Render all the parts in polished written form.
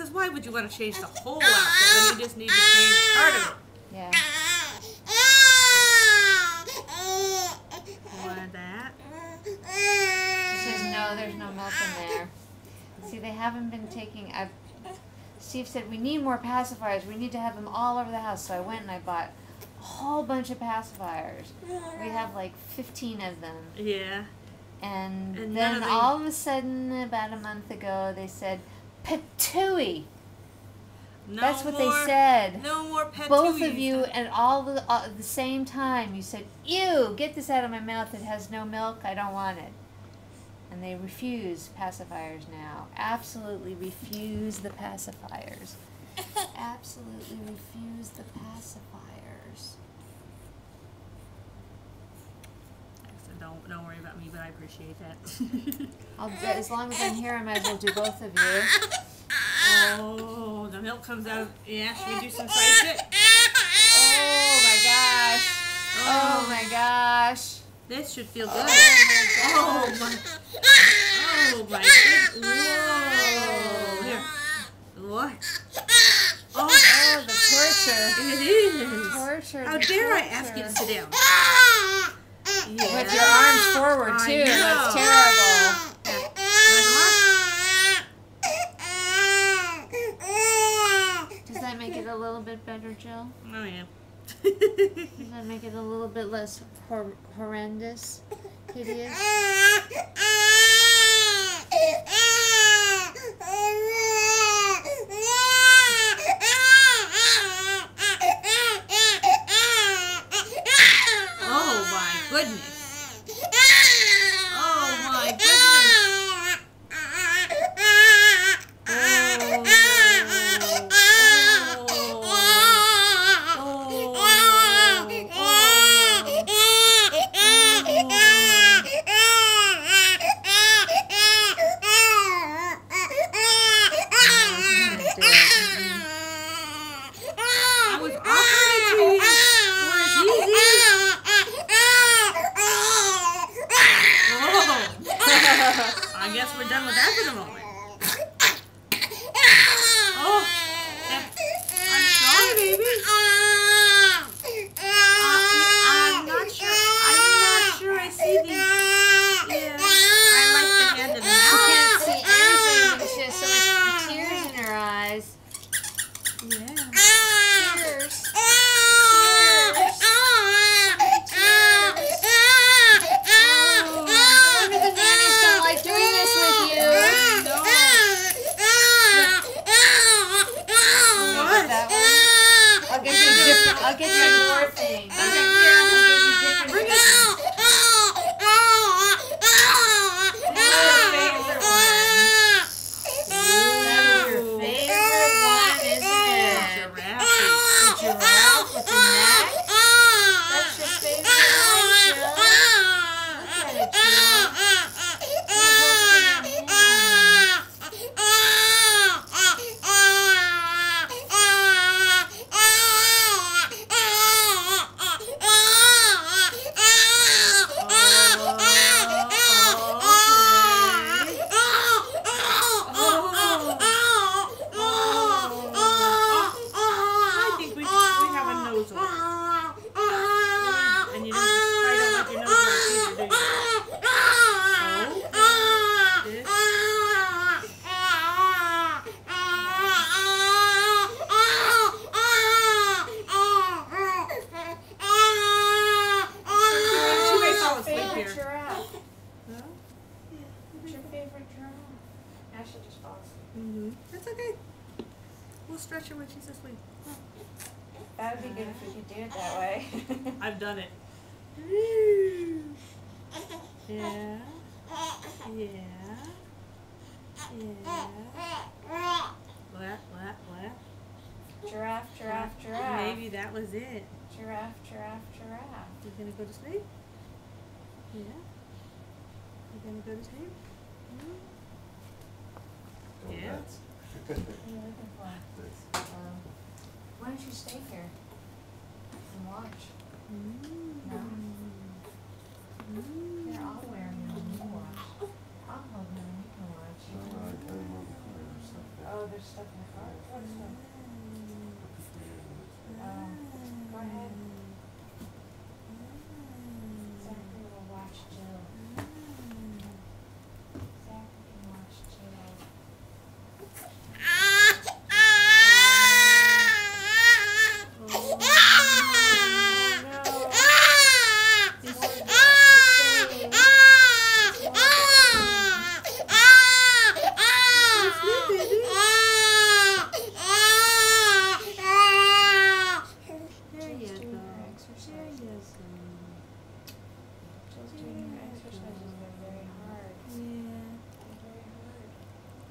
Because why would you want to change the whole outfit when you just need to change part of it? Yeah. You wanted that? She says, no, there's no milk in there. See, they haven't been taking... Steve said, we need more pacifiers. We need to have them all over the house. So I went and I bought a whole bunch of pacifiers. We have like 15 of them. Yeah. And then all of a sudden, about a month ago, they said, Patooey. That's what they said. No more Patooey. Both of you at the same time. You said, ew, get this out of my mouth. It has no milk. I don't want it. And they refuse pacifiers now. Absolutely refuse the pacifiers. Absolutely refuse the pacifiers. So don't worry about me, but I appreciate that. As long as I'm here, I might as well do both of you. Oh, the milk comes out. Yeah, should we do some side shit? Oh my gosh. Oh my gosh. This should feel good. Oh my goodness. Whoa. Here. What? Oh, the torture. It is. Torture. How dare I ask you to sit down? Yeah. With your arms forward, too. That's terrible. Does that make it a little bit better, Jill? Oh, yeah. Does that make it a little bit less horrendous? Hideous? Oh my goodness. Oh my goodness. I guess we're done with that for the moment. Oh, I'm sorry, baby. I'm not sure I see the. Yeah, I like the hand of the mouth. She can't see anything because she has so much tears in her eyes. Yeah. Tears. I'll get you more things. I'll get you different things. That's your favorite one, isn't it? Giraffe. The giraffe with the neck? That's your favorite one, Jill? Look at it, Jill. That's okay. We'll stretch her when she's asleep. That would be good if we could do it that way. I've done it. Yeah. Yeah. Yeah. What? Giraffe, giraffe, giraffe. Maybe that was it. Giraffe, giraffe, giraffe. You gonna go to sleep? Yeah. You gonna go to sleep? Yeah. What are you looking for? Why don't you stay here and watch? No? Here, I'll wear him and you can watch. I'll hold him and you can watch. Oh, Oh, there's stuff in the car. What stuff? Go ahead. Zachary will watch Jill. Zachary can watch Jill.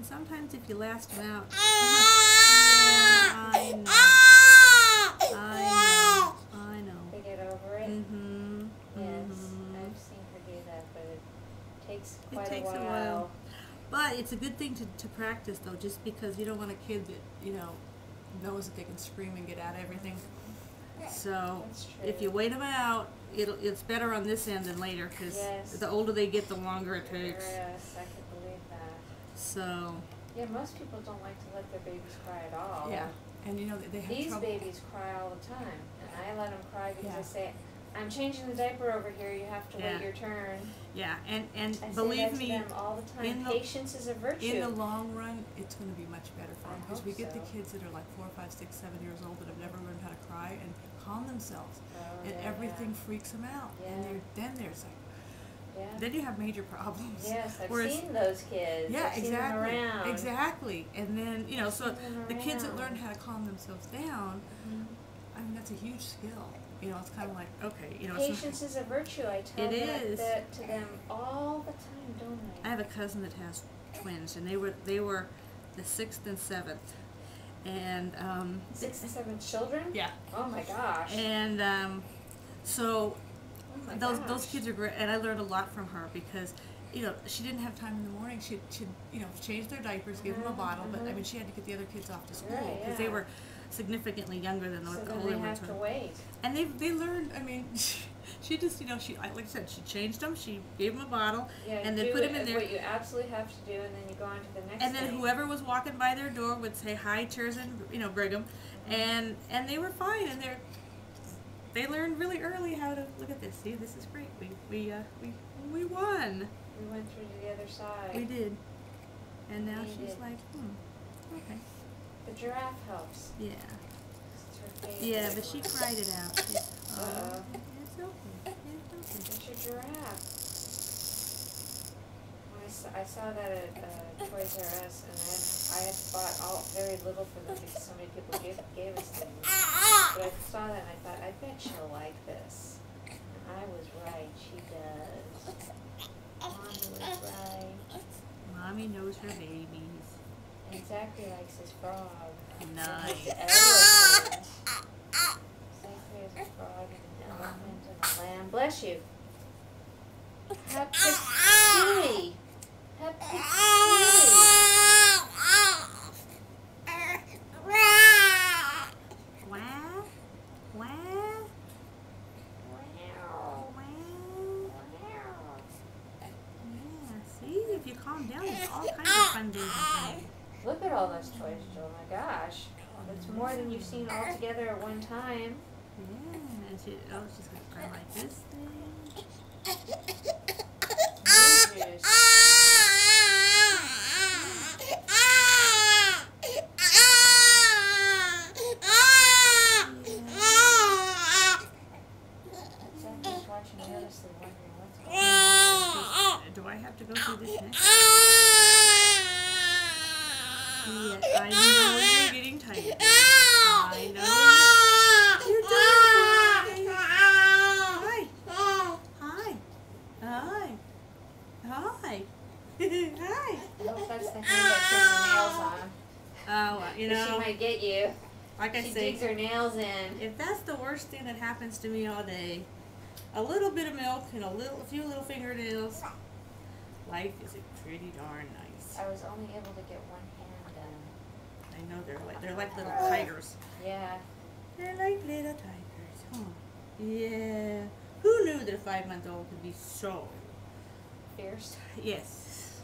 Sometimes if you last them out, yeah, I know. They get over it? Mm-hmm. Yes, I've seen her do that, but it takes quite It takes a while. But it's a good thing to practice, though, just because you don't want a kid that, knows that they can scream and get out of everything. So That's true. if you wait them out, it's better on this end than later, because Yes. the older they get, the longer it takes. Yes, I can believe that. So, Yeah, most people don't like to let their babies cry at all. yeah. And they have These trouble. babies cry all the time, and I let them cry because Yeah. I say, I'm changing the diaper over here, you have to Yeah. wait your turn. Yeah, and I say believe that to me, them all the time. in the- Patience is a virtue. in the long run, it's going to be much better for I them, because hope we get so. the kids that are like 4, 5, 6, 7 years old that have never learned how to cry and calm themselves, Oh, and yeah, everything freaks them out, and Yeah. then there's like, Yeah. then you have major problems. Yes, I've Whereas- seen those kids. Yeah, I've seen them exactly. around. Exactly. And then, so Seen them the kids that around. learn how to calm themselves down, Mhm. I mean, that's a huge skill. It's kind of like, okay, it's Patience is a virtue. I tell It them is. that to them all the time, don't I have a cousin that has twins, and they were the 6th and 7th, and 6 and 7 children? yeah, Oh my gosh. and so Oh my those gosh. kids are great, and I learned a lot from her because she didn't have time in the morning. She'd change their diapers, give them a bottle, but I mean she had to get the other kids off to school Right, because they yeah. were significantly younger than So the then older they ones have to were. wait. And they learned. I mean, she just like I said, she changed them. She gave them a bottle, Yeah, and you then do put them in there. what you absolutely have to do, and then you go on to the next And then thing. whoever was walking by their door would say hi, cheers, and Brigham, and they were fine, and they learned really early how to look at this. See, this is great. We won. We went through to the other side. We did, and now We she's did. like, okay, The giraffe helps. yeah, It's her favorite. yeah, but she cried it out. Uh-oh. It's okay. It's okay. It's your giraffe. When I saw that at Toys R Us, and I had bought very little for them because so many people gave us things. But I saw that and I thought, I bet she'll like this. And I was right. She does. Mommy was right. Mommy knows her babies. And Zachary likes his frog. Nice. His elephant. Zachary has a frog and an elephant and a lamb. Bless you. Happy Kitty. Happy Kitty. Wow, wow, Wow. wow. Wow. Yeah, see, if you calm down, there's all kinds of fun days and things. Look at all those toys, Joe. My gosh. That's more than you've seen all together at one time. Yeah, and she's gonna cry like this thing. Blue juice. Zachary's watching nervously, wondering what's going on. Do I have to go through this next? Yes, I know you're getting tired. I know you're doing okay. Hi. Hi. Hi. Hi. Hi. I hope that's the hand that turns her nails on. Oh, She might get you. like I She say, digs her nails in. if that's the worst thing that happens to me all day, a little bit of milk and a few little fingernails, life is pretty darn nice. I was only able to get one hand done. I know they're like little tigers. Yeah. They're like little tigers, huh? Yeah. Who knew that a 5-month-old could be so? Fierce. Yes.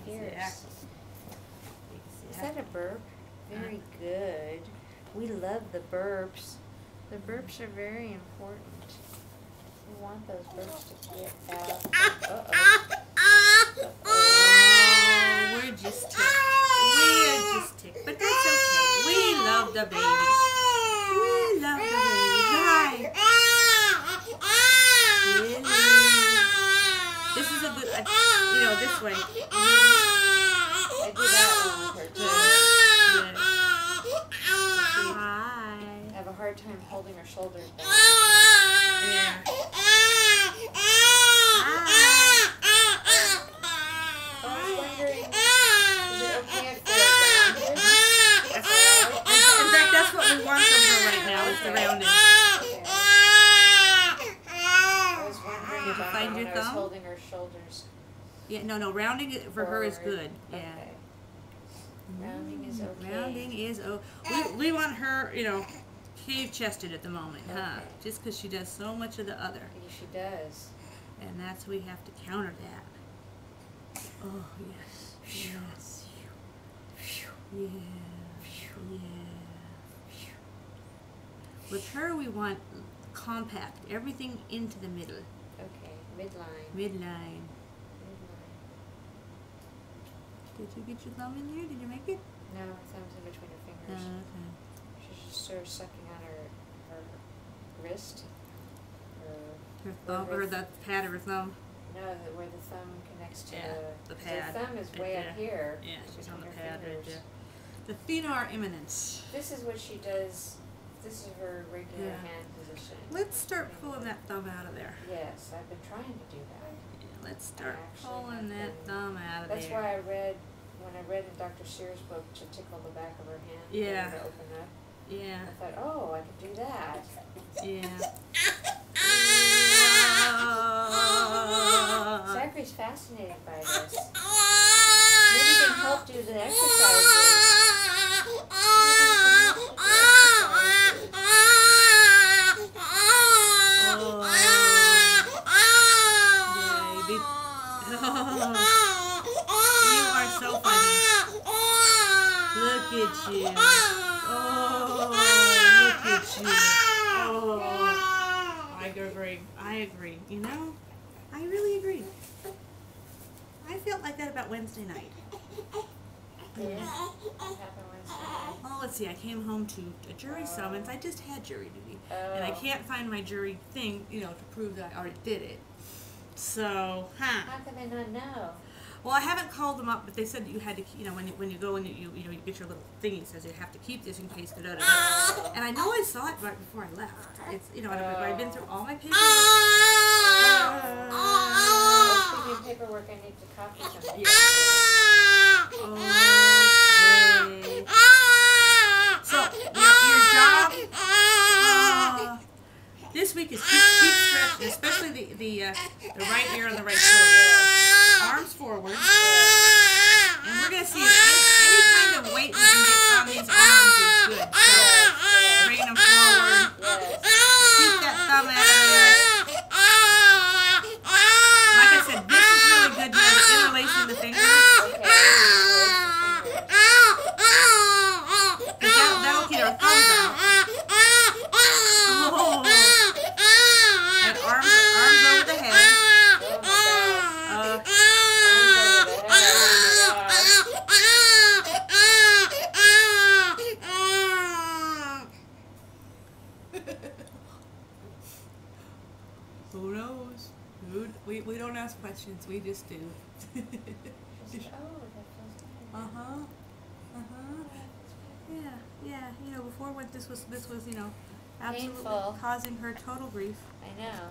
Fierce. Exactly. Is that a burp? Very good. We love the burps. The burps are very important. We want those burps to get out. Oh, we're just ticked. We're just ticked. But that's okay. We love the babies. We love the babies. Hi. This is a good, this way. I do that one with her too. Good. Hi. I have a hard time holding her shoulders down. Yeah. I was wondering, is it okay if they're rounded? In fact, that's what we want from her right now, is the rounding. I was wondering Did you about find when your I was thumb? holding her shoulders. Yeah, no, rounding it for her is good. Yeah. Okay. Rounding is okay. Rounding is we want her, cave-chested at the moment, huh? Okay. Just because she does so much of the other. Yeah, she does. And that's, we have to counter that. Oh, yes. Yes. Yeah. Yeah. With her, we want compact. Everything into the middle. Okay, midline. Midline. Did you get your thumb in there? Did you make it? No, her thumb's in between her fingers. Okay. She's just sort of sucking on her wrist. Her thumb, or the pad of her thumb. No, where the thumb connects to the pad. The thumb is way up here. Yeah, she's on the between pad her right fingers. there. The thenar eminence. This is what she does. This is her regular Yeah. hand position. Let's start pulling that thumb out of there. Yes, I've been trying to do that. Yeah, let's start actually pulling have that been- thumb out of That's there. why when I read in Dr. Sears' book to tickle the back of her hand, Yeah. to open up, Yeah. I thought, oh, I could do that. Yeah. Zachary's fascinated by this. Maybe he can help do the exercises. You are so funny. Look at you. Oh, look at you. Oh, I agree. I agree. I really agree. I felt like that about Wednesday night. What happened Wednesday? Well, let's see. I came home to a jury summons. I just had jury duty. And I Oh. can't find my jury thing, to prove that I already did it. So, How can they not know? Well, I haven't called them up, but they said that you had to, when you go and you get your little thingy, it says you have to keep this in case da da da. And I know I saw it right before I left. It's, I've been through all my paperwork. Speaking of paperwork, I need to copy something. Okay. So, your job this week is keep stretching, especially the right ear and the right shoulder. Arms forward. And we're going to see if any kind of weight we can get on these arms is good. So, bring them forward. Keep that thumb out of there. Like I said, this is really good now, interlacing the fingers. That'll get our thumbs out. Oh. And arms over the head. Who knows? We don't ask questions, we just do. Yeah. Before when this was absolutely Painful. causing her total grief. I know.